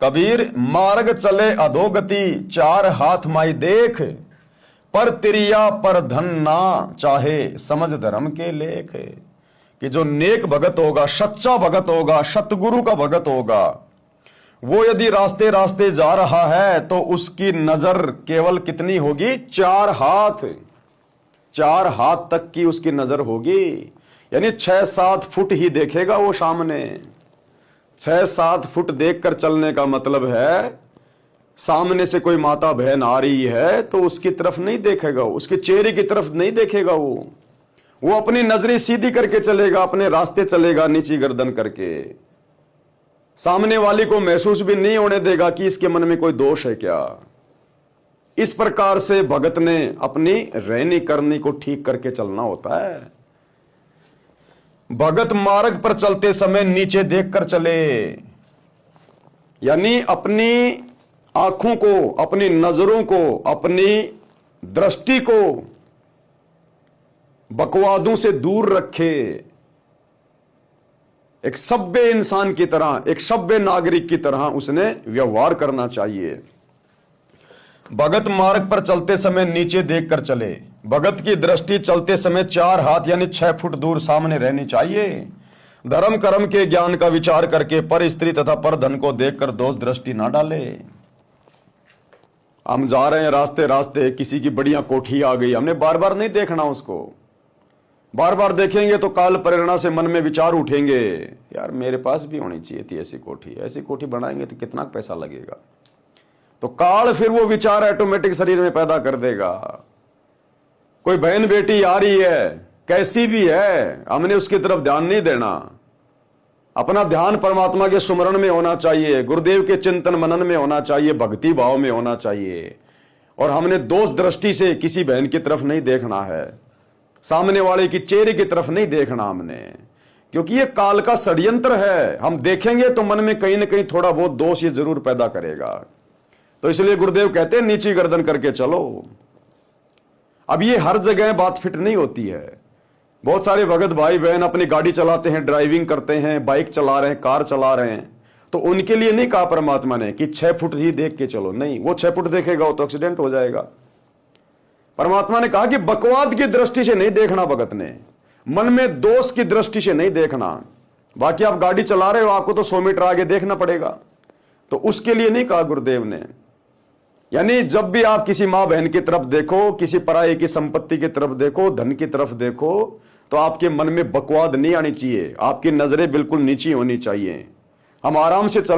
कबीर मार्ग चले अधोगति, चार हाथ माई देख, पर तिरिया पर धन ना चाहे, समझ धर्म के लेख। कि जो नेक भगत होगा, सच्चा भगत होगा, सतगुरु का भगत होगा, वो यदि रास्ते रास्ते जा रहा है तो उसकी नजर केवल कितनी होगी? 4 हाथ, 4 हाथ तक की उसकी नजर होगी। यानी 6-7 फुट ही देखेगा वो सामने। 6-7 फुट देखकर चलने का मतलब है सामने से कोई माता बहन आ रही है तो उसकी तरफ नहीं देखेगा, उसके चेहरे की तरफ नहीं देखेगा। वो अपनी नजरें सीधी करके चलेगा, अपने रास्ते चलेगा नीची गर्दन करके। सामने वाली को महसूस भी नहीं होने देगा कि इसके मन में कोई दोष है क्या। इस प्रकार से भगत ने अपनी रहनी करनी को ठीक करके चलना होता है। भगत मार्ग पर चलते समय नीचे देखकर चले, यानी अपनी आंखों को, अपनी नजरों को, अपनी दृष्टि को बकवादों से दूर रखे। एक सभ्य इंसान की तरह, एक सभ्य नागरिक की तरह उसने व्यवहार करना चाहिए। भगत मार्ग पर चलते समय नीचे देखकर चले। भगत की दृष्टि चलते समय 4 हाथ यानी 6 फुट दूर सामने रहनी चाहिए। धर्म कर्म के ज्ञान का विचार करके पर स्त्री तथा पर धन को देखकर दोष दृष्टि ना डाले। हम जा रहे हैं रास्ते रास्ते, किसी की बढ़िया कोठी आ गई, हमने बार बार नहीं देखना उसको। बार बार देखेंगे तो काल प्रेरणा से मन में विचार उठेंगे, यार मेरे पास भी होनी चाहिए थी ऐसी कोठी। ऐसी कोठी बनाएंगे तो कितना पैसा लगेगा। तो काल फिर वो विचार ऑटोमेटिक शरीर में पैदा कर देगा। कोई बहन बेटी आ रही है, कैसी भी है, हमने उसकी तरफ ध्यान नहीं देना। अपना ध्यान परमात्मा के सुमरण में होना चाहिए, गुरुदेव के चिंतन मनन में होना चाहिए, भक्ति भाव में होना चाहिए। और हमने दोष दृष्टि से किसी बहन की तरफ नहीं देखना है, सामने वाले की चेहरे की तरफ नहीं देखना हमने, क्योंकि ये काल का षड्यंत्र है। हम देखेंगे तो मन में कहीं ना कहीं थोड़ा बहुत दोष ये जरूर पैदा करेगा। तो इसलिए गुरुदेव कहते हैं नीची गर्दन करके चलो। अब ये हर जगह बात फिट नहीं होती है। बहुत सारे भगत भाई बहन अपनी गाड़ी चलाते हैं, ड्राइविंग करते हैं, बाइक चला रहे हैं, कार चला रहे हैं, तो उनके लिए नहीं कहा परमात्मा ने कि 6 फुट ही देख के चलो। नहीं, वो 6 फुट देखेगा तो एक्सीडेंट हो जाएगा। परमात्मा ने कहा कि बकवाद की दृष्टि से नहीं देखना भगत ने, मन में दोष की दृष्टि से नहीं देखना। बाकी आप गाड़ी चला रहे हो, आपको तो 100 मीटर आगे देखना पड़ेगा, तो उसके लिए नहीं कहा गुरुदेव ने। यानी जब भी आप किसी मां बहन की तरफ देखो, किसी पराये की संपत्ति की तरफ देखो, धन की तरफ देखो, तो आपके मन में बकवाद नहीं आनी चाहिए। आपकी नजरें बिल्कुल नीची होनी चाहिए। हम आराम से चल